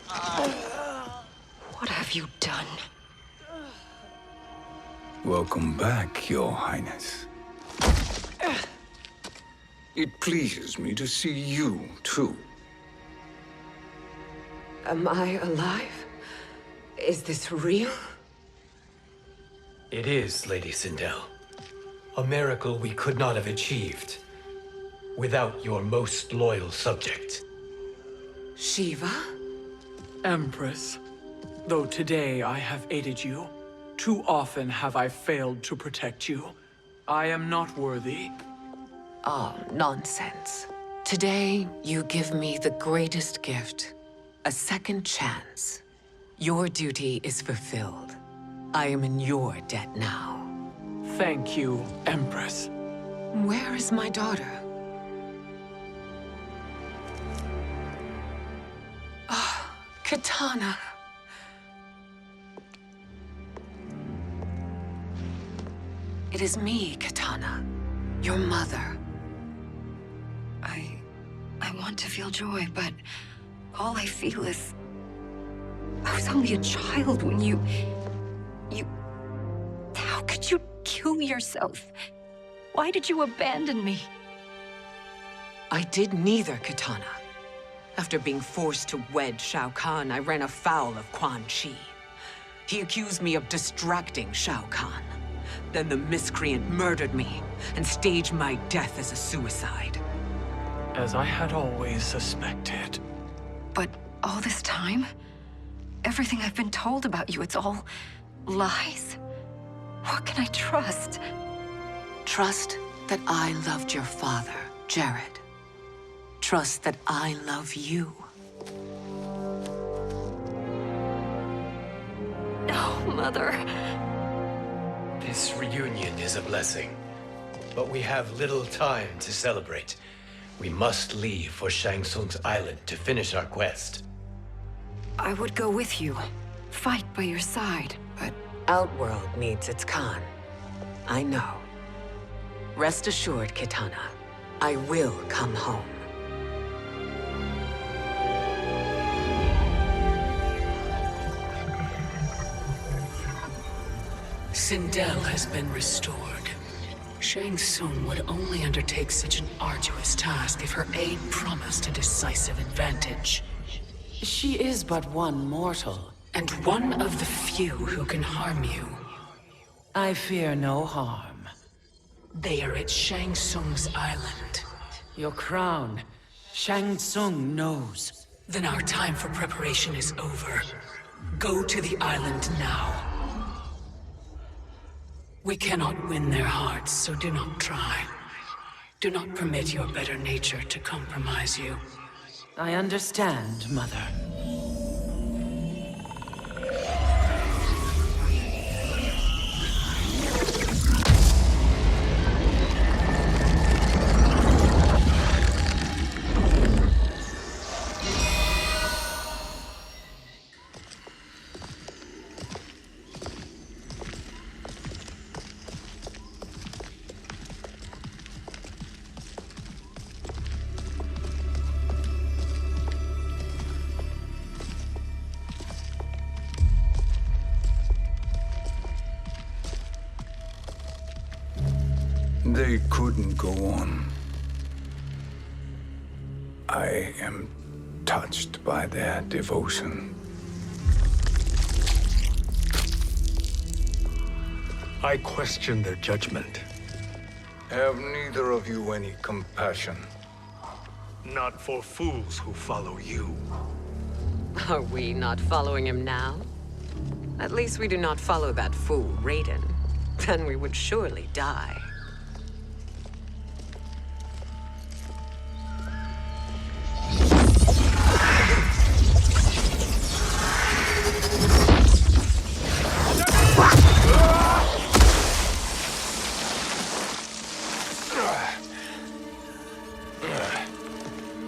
What have you done? Welcome back, Your Highness. It pleases me to see you, too. Am I alive? Is this real? It is, Lady Sindel. A miracle we could not have achieved without your most loyal subject. Shiva? Empress, though today I have aided you, too often have I failed to protect you. I am not worthy. Oh, nonsense. Today, you give me the greatest gift. A second chance. Your duty is fulfilled. I am in your debt now. Thank you, Empress. Where is my daughter? Ah, Katana. It is me, Katana. Your mother. I want to feel joy, but all I feel is... I was only a child when you... How could you kill yourself? Why did you abandon me? I did neither, Katana. After being forced to wed Shao Kahn, I ran afoul of Quan Chi. He accused me of distracting Shao Kahn. Then the miscreant murdered me and staged my death as a suicide. As I had always suspected. But all this time? Everything I've been told about you, it's all lies? What can I trust? Trust that I loved your father, Jared. Trust that I love you. Oh, Mother. This reunion is a blessing, but we have little time to celebrate. We must leave for Shang Tsung's island to finish our quest. I would go with you, fight by your side, but Outworld needs its Khan. I know. Rest assured, Kitana, I will come home. Sindel has been restored. Shang Tsung would only undertake such an arduous task if her aid promised a decisive advantage. She is but one mortal, and one of the few who can harm you. I fear no harm. They are at Shang Tsung's island. Your crown, Shang Tsung knows. Then our time for preparation is over. Go to the island now. We cannot win their hearts, so do not try. Do not permit your better nature to compromise you. I understand, Mother. They couldn't go on. I am touched by their devotion. I question their judgment. Have neither of you any compassion? Not for fools who follow you. Are we not following him now? At least we do not follow that fool, Raiden. Then we would surely die.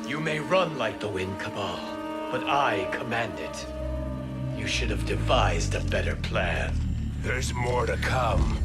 You may run like the wind, Cabal, but I command it. You should have devised a better plan. There's more to come.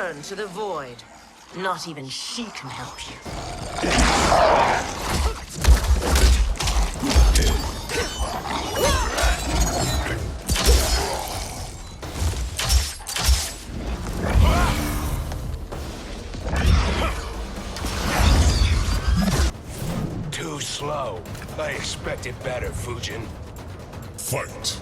return to the void. Not even she can help you. Too slow. I expected better, Fujin. Fight!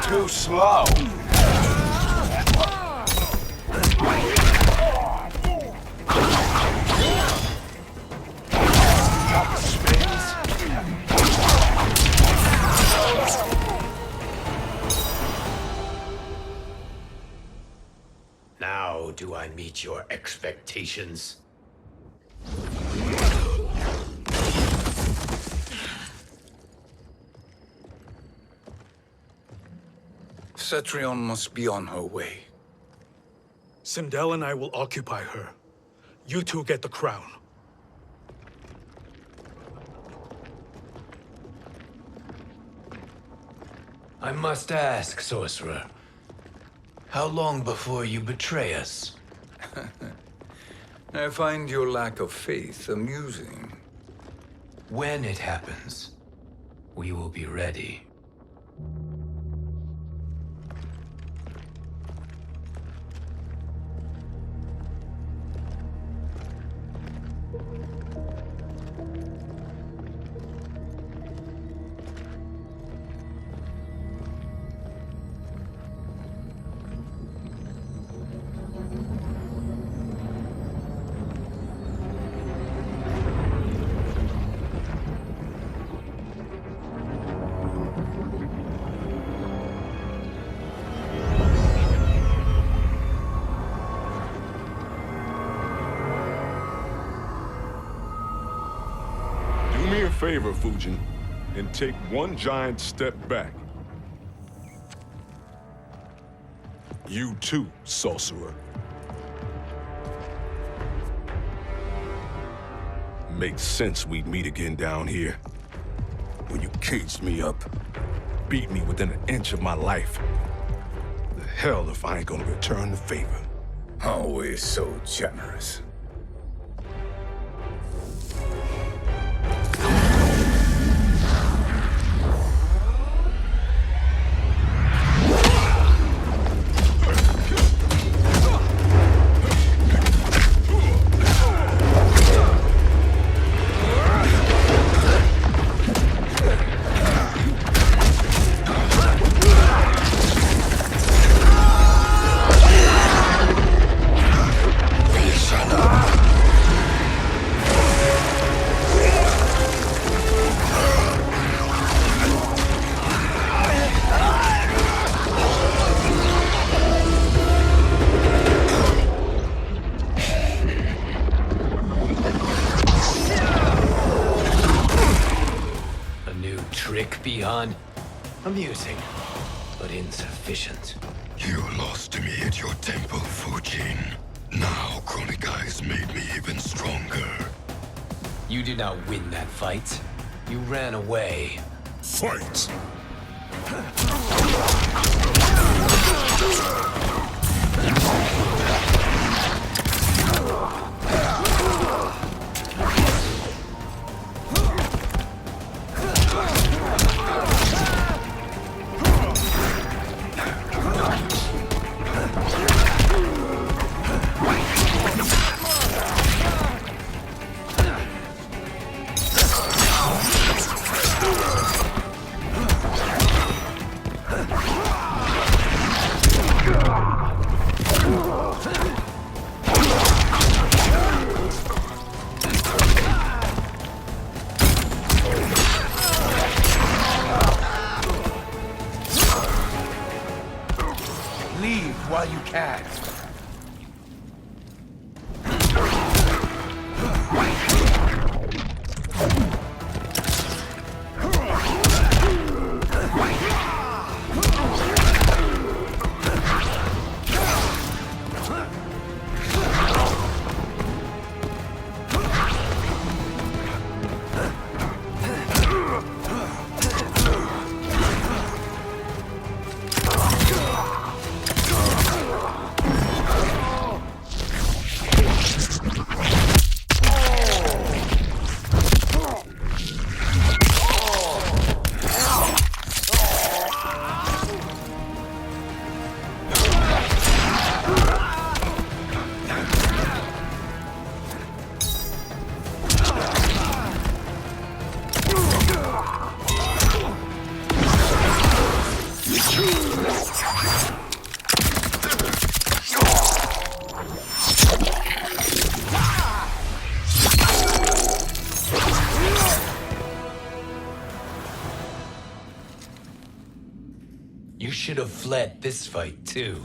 Too slow. Now do I meet your expectations? Cetrion must be on her way. Sindel and I will occupy her. You two get the crown. I must ask, sorcerer. How long before you betray us? I find your lack of faith amusing. When it happens, we will be ready. Do me a favor, Fujin, and take one giant step back. You too, sorcerer. Makes sense we'd meet again down here. When you caged me up, beat me within an inch of my life. The hell if I ain't gonna return the favor. Always so generous. Beyond amusing, but insufficient. You lost to me at your temple, Fujin. Now Kronika has made me even stronger. You did not win that fight. You ran away. Fight! Leave while you can. You should have fled this fight, too.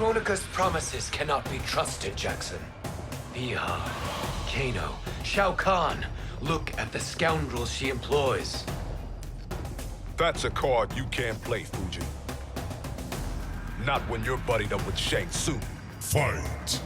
Kronika's promises cannot be trusted, Jackson. Biha, Kano, Shao Kahn. Look at the scoundrels she employs. That's a card you can't play, Fujin. Not when you're buddied up with Shang Tsung. Fight!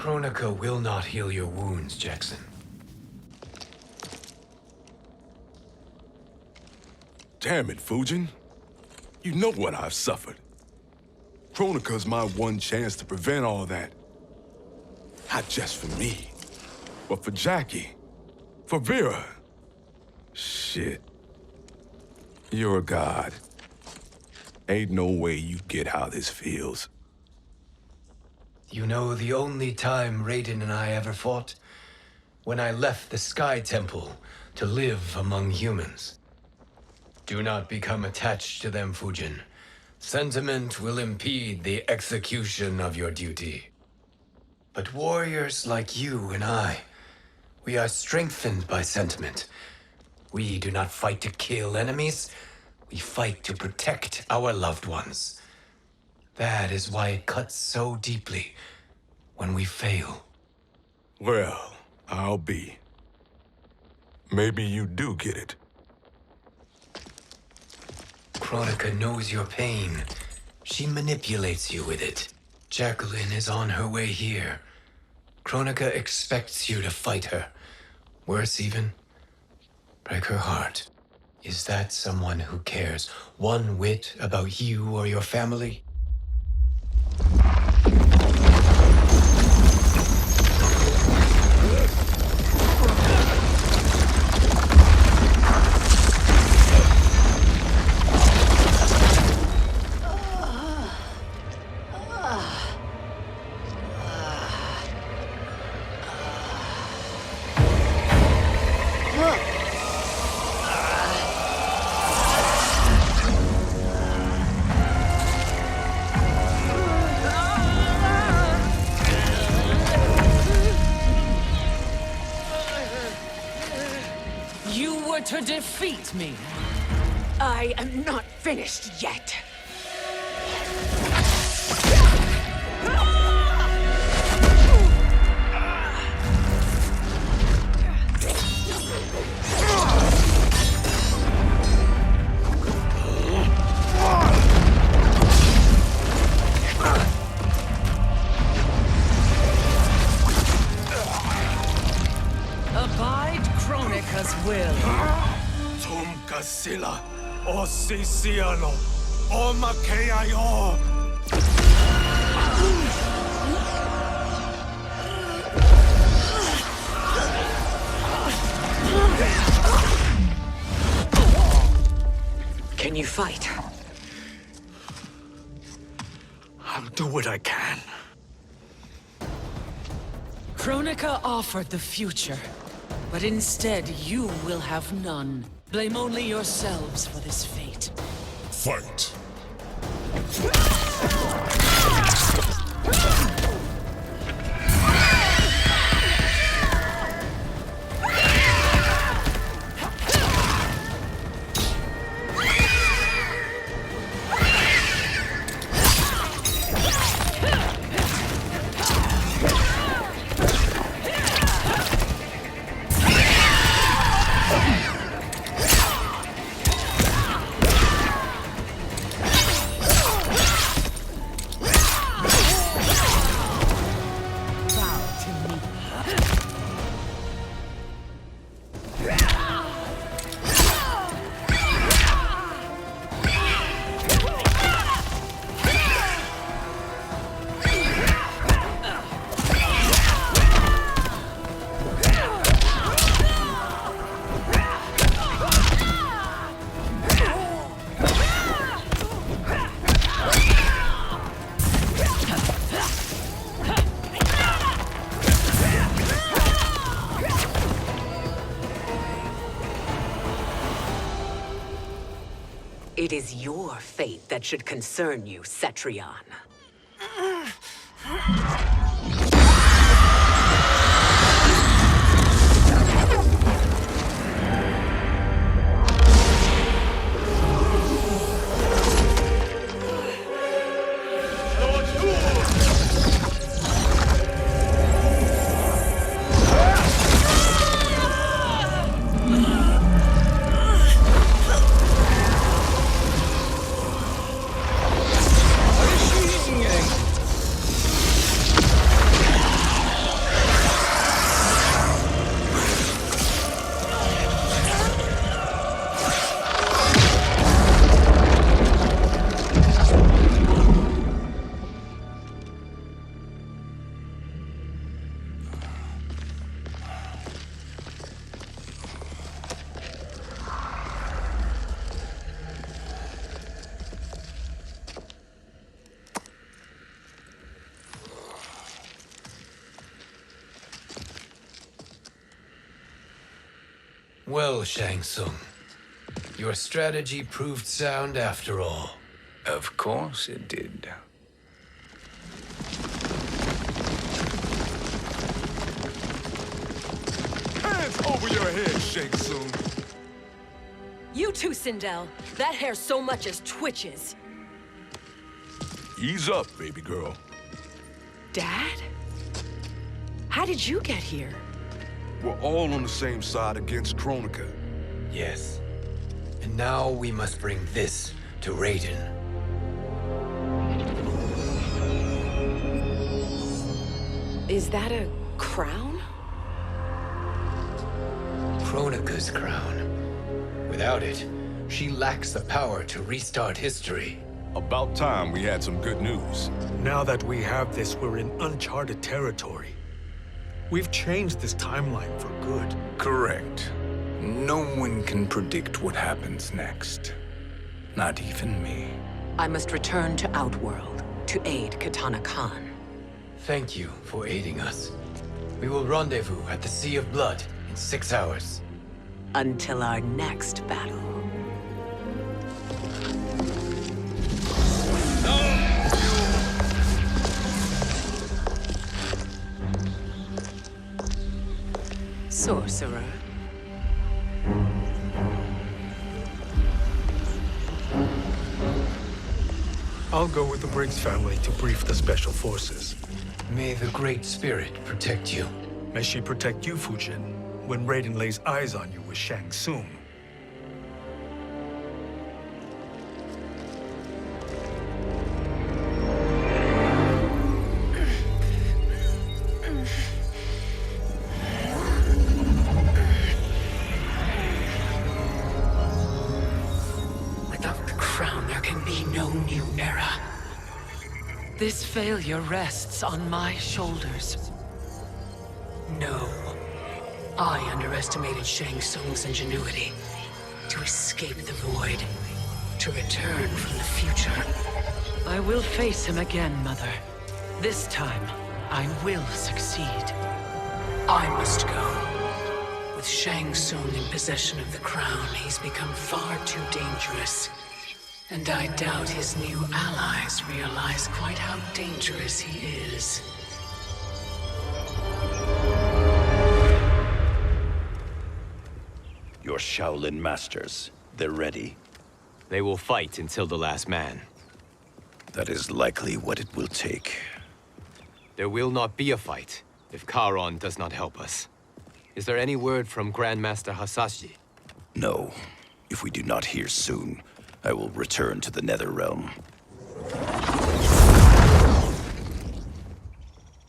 Kronika will not heal your wounds, Jackson. Damn it, Fujin. You know what I've suffered. Kronika's my one chance to prevent all that. Not just for me, but for Jackie, for Vera. Shit. You're a god. Ain't no way you get how this feels. You know the only time Raiden and I ever fought? When I left the Sky Temple to live among humans. Do not become attached to them, Fujin. Sentiment will impede the execution of your duty. But warriors like you and I, we are strengthened by sentiment. We do not fight to kill enemies. We fight to protect our loved ones. That is why it cuts so deeply when we fail. Well, I'll be. Maybe you do get it. Kronika knows your pain. She manipulates you with it. Jacqueline is on her way here. Kronika expects you to fight her. Worse even, break her heart. Is that someone who cares one whit about you or your family? To defeat me. I am not finished yet. Abide Kronika's will. Sila, o Sisiano, o Makeayo. Can you fight? I'll do what I can. Kronika offered the future, but instead you will have none. Blame only yourselves for this fate. Fight! It is your fate that should concern you, Cetrion. Well, Shang Tsung, your strategy proved sound after all. Of course it did. Hands over your head, Shang Tsung. You too, Sindel. That hair so much as twitches. Ease up, baby girl. Dad? How did you get here? We're all on the same side against Kronika. Yes. And now we must bring this to Raiden. Is that a crown? Kronika's crown. Without it, she lacks the power to restart history. About time we had some good news. Now that we have this, we're in uncharted territory. We've changed this timeline for good. Correct. No one can predict what happens next. Not even me. I must return to Outworld to aid Katana Khan. Thank you for aiding us. We will rendezvous at the Sea of Blood in 6 hours. Until our next battle. Sorcerer. I'll go with the Briggs family to brief the Special Forces. May the Great Spirit protect you. May she protect you, Fujin, when Raiden lays eyes on you with Shang Tsung. Without the crown, there can be no new era. This failure rests on my shoulders. No. I underestimated Shang Tsung's ingenuity. To escape the void. To return from the future. I will face him again, Mother. This time, I will succeed. I must go. With Shang Tsung in possession of the crown, he's become far too dangerous. And I doubt his new allies realize quite how dangerous he is. Your Shaolin masters, they're ready. They will fight until the last man. That is likely what it will take. There will not be a fight if Charon does not help us. Is there any word from Grandmaster Hasashi? No. If we do not hear soon, I will return to the Netherrealm.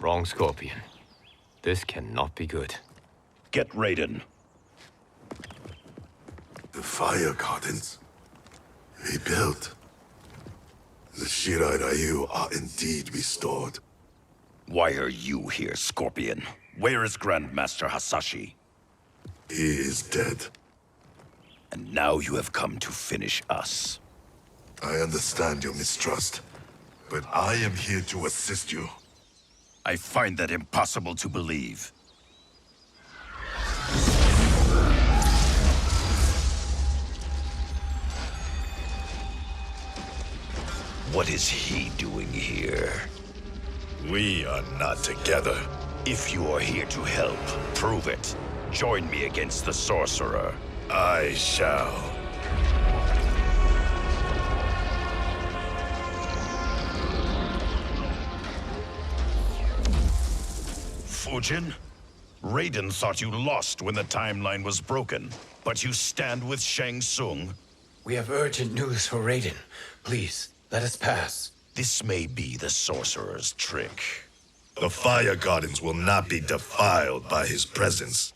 Wrong, Scorpion. This cannot be good. Get Raiden. The fire gardens. Rebuilt. The Shirai Ryu are indeed restored. Why are you here, Scorpion? Where is Grandmaster Hasashi? He is dead. And now you have come to finish us. I understand your mistrust, but I am here to assist you. I find that impossible to believe. What is he doing here? We are not together. If you are here to help, prove it. Join me against the Sorcerer. I shall. Fujin? Raiden thought you lost when the timeline was broken, but you stand with Shang Tsung. We have urgent news for Raiden. Please, let us pass. This may be the Sorcerer's trick. The fire gardens will not be defiled by his presence.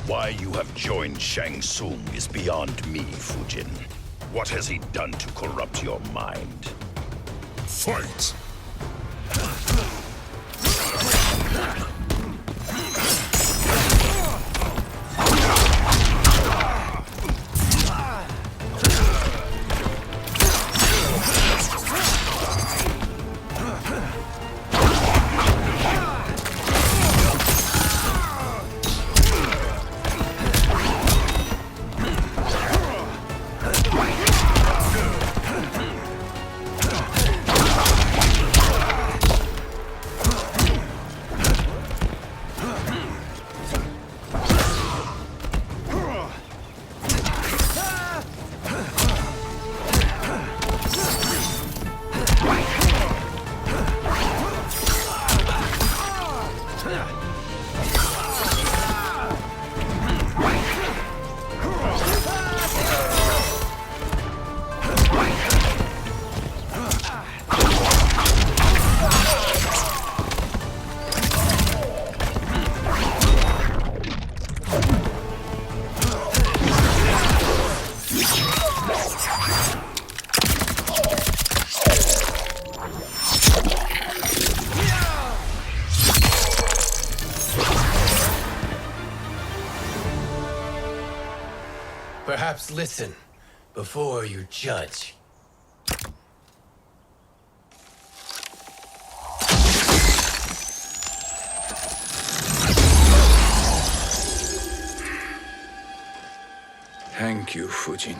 Why you have joined Shang Tsung is beyond me, Fujin. What has he done to corrupt your mind? Fight! Perhaps listen before you judge. Thank you, Fujin.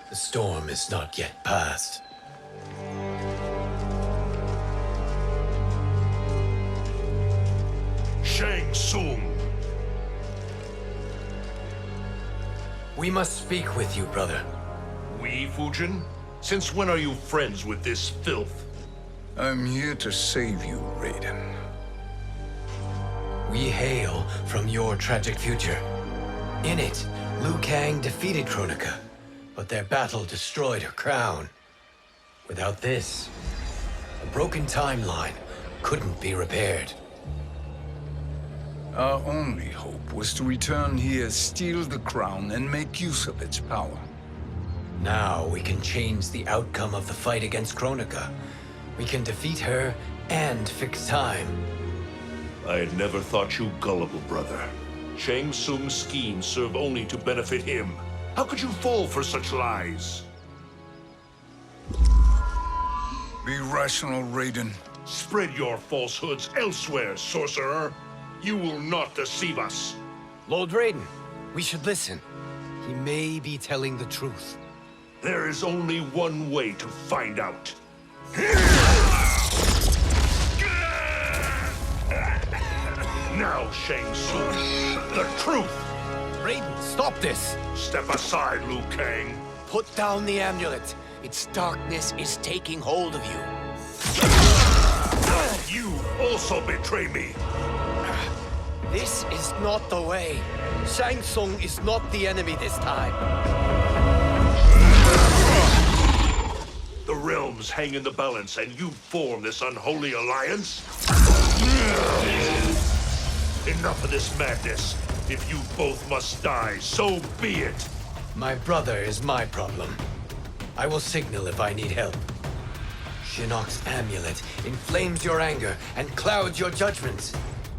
The storm is not yet past. Shang Tsung. We must speak with you, brother. We, Fujin? Since when are you friends with this filth? I'm here to save you, Raiden. We hail from your tragic future. In it, Liu Kang defeated Kronika, but their battle destroyed her crown. Without this, a broken timeline couldn't be repaired. Our only hope was to return here, steal the crown, and make use of its power. Now we can change the outcome of the fight against Kronika. We can defeat her and fix time. I had never thought you gullible, brother. Shang Tsung's schemes serve only to benefit him. How could you fall for such lies? Be rational, Raiden. Spread your falsehoods elsewhere, sorcerer. You will not deceive us. Lord Raiden, we should listen. He may be telling the truth. There is only one way to find out. Now, Shang Tsung, the truth! Raiden, stop this! Step aside, Liu Kang. Put down the amulet. Its darkness is taking hold of you. You also betray me. This is not the way. Shang Tsung is not the enemy this time. The realms hang in the balance, and you form this unholy alliance? Enough of this madness. If you both must die, so be it. My brother is my problem. I will signal if I need help. Shinnok's amulet inflames your anger and clouds your judgments.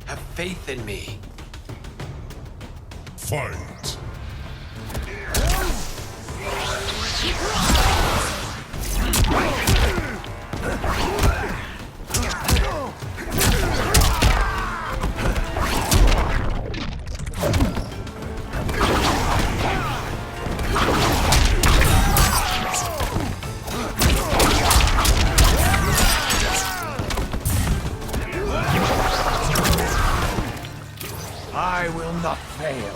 Have faith in me. Fight! I will not fail.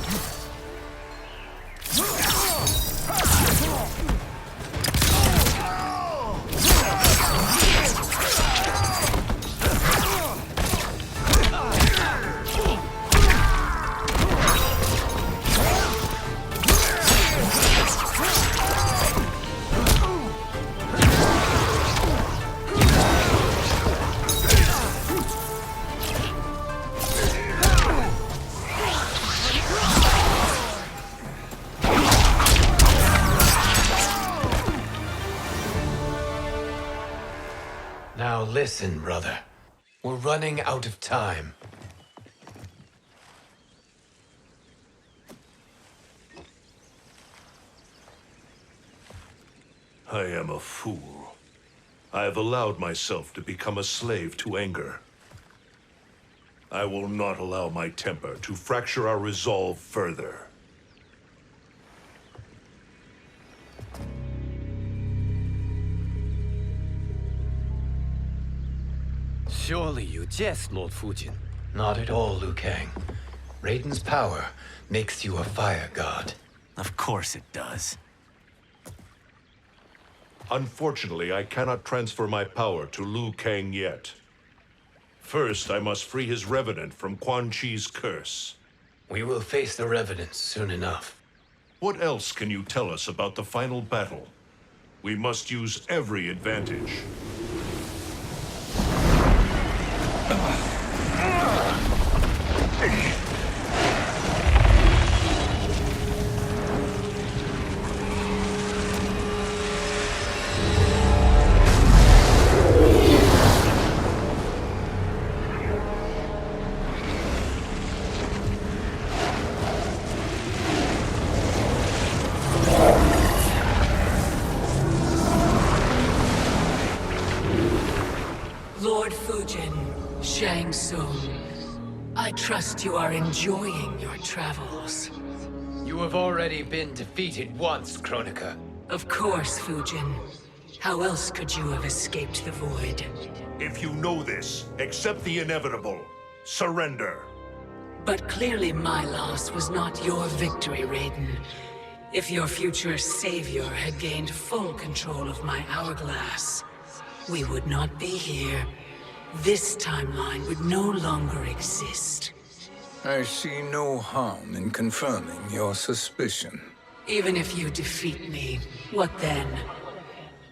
Now listen, brother. We're running out of time. I am a fool. I have allowed myself to become a slave to anger. I will not allow my temper to fracture our resolve further. Surely you jest, Lord Fujin. Not at all, Liu Kang. Raiden's power makes you a fire god. Of course it does. Unfortunately, I cannot transfer my power to Liu Kang yet. First, I must free his Revenant from Quan Chi's curse. We will face the Revenants soon enough. What else can you tell us about the final battle? We must use every advantage. Lord Fujin, Shang Tsung, I trust you are enjoying your travels. You have already been defeated once, Kronika. Of course, Fujin. How else could you have escaped the void? If you know this, accept the inevitable. Surrender. But clearly my loss was not your victory, Raiden. If your future savior had gained full control of my hourglass, we would not be here. This timeline would no longer exist. I see no harm in confirming your suspicion. Even if you defeat me, what then?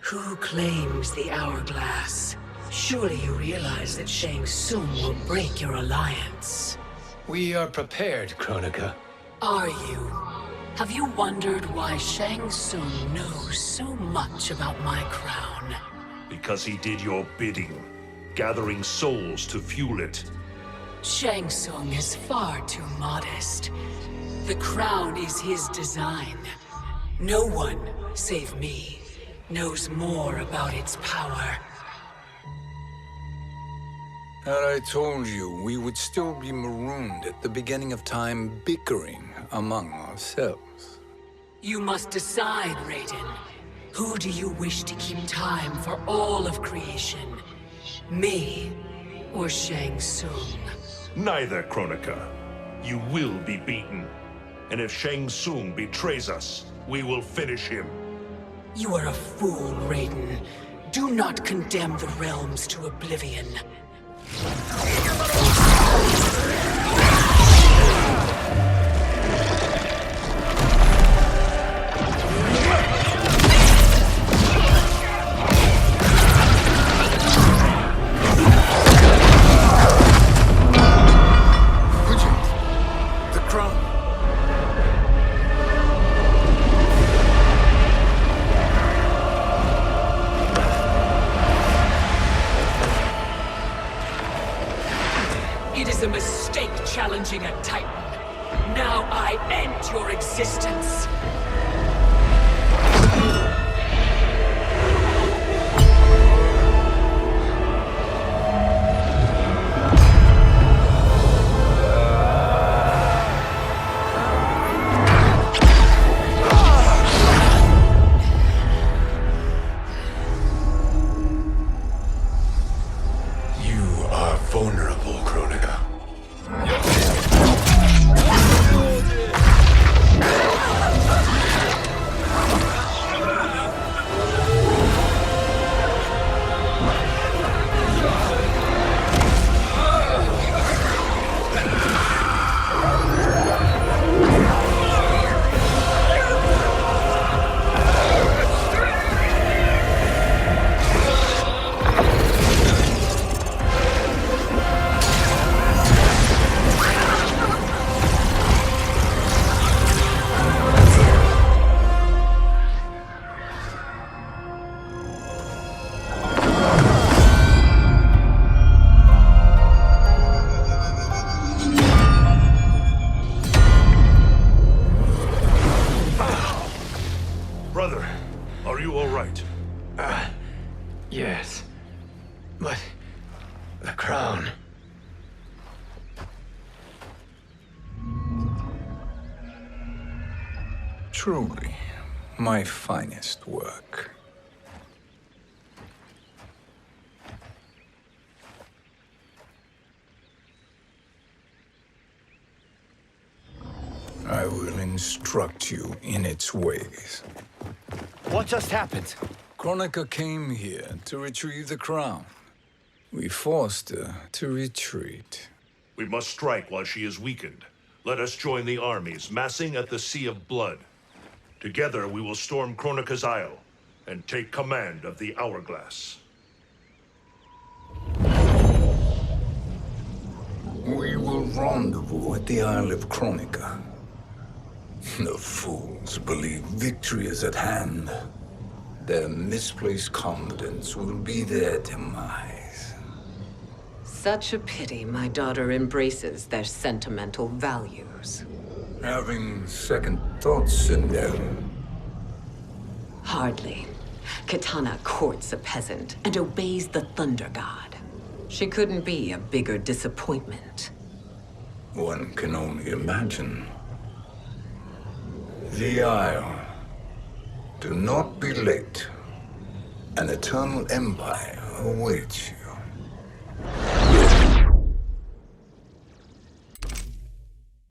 Who claims the hourglass? Surely you realize that Shang Tsung will break your alliance. We are prepared, Kronika. Are you? Have you wondered why Shang Tsung knows so much about my crown? Because he did your bidding, gathering souls to fuel it. Shang Tsung is far too modest. The crown is his design. No one, save me, knows more about its power. Had I told you, we would still be marooned at the beginning of time, bickering among ourselves. You must decide, Raiden. Who do you wish to keep time for all of creation? Me or Shang Tsung? Neither, Kronika. You will be beaten. And if Shang Tsung betrays us, we will finish him. You are a fool, Raiden. Do not condemn the realms to oblivion. It is a mistake challenging a Titan. Now I end your existence. You are vulnerable, Kronika. right. Yes. But the crown. Truly, my finest work. I will instruct you in its ways. What just happened? Kronika came here to retrieve the crown. We forced her to retreat. We must strike while she is weakened. Let us join the armies, massing at the Sea of Blood. Together we will storm Kronika's Isle and take command of the Hourglass. We will rendezvous at the Isle of Kronika. The fools believe victory is at hand. Their misplaced confidence will be their demise. Such a pity my daughter embraces their sentimental values. Having second thoughts, Sindel? Hardly. Kitana courts a peasant and obeys the Thunder God. She couldn't be a bigger disappointment. One can only imagine. The Isle. Do not be late. An eternal empire awaits you.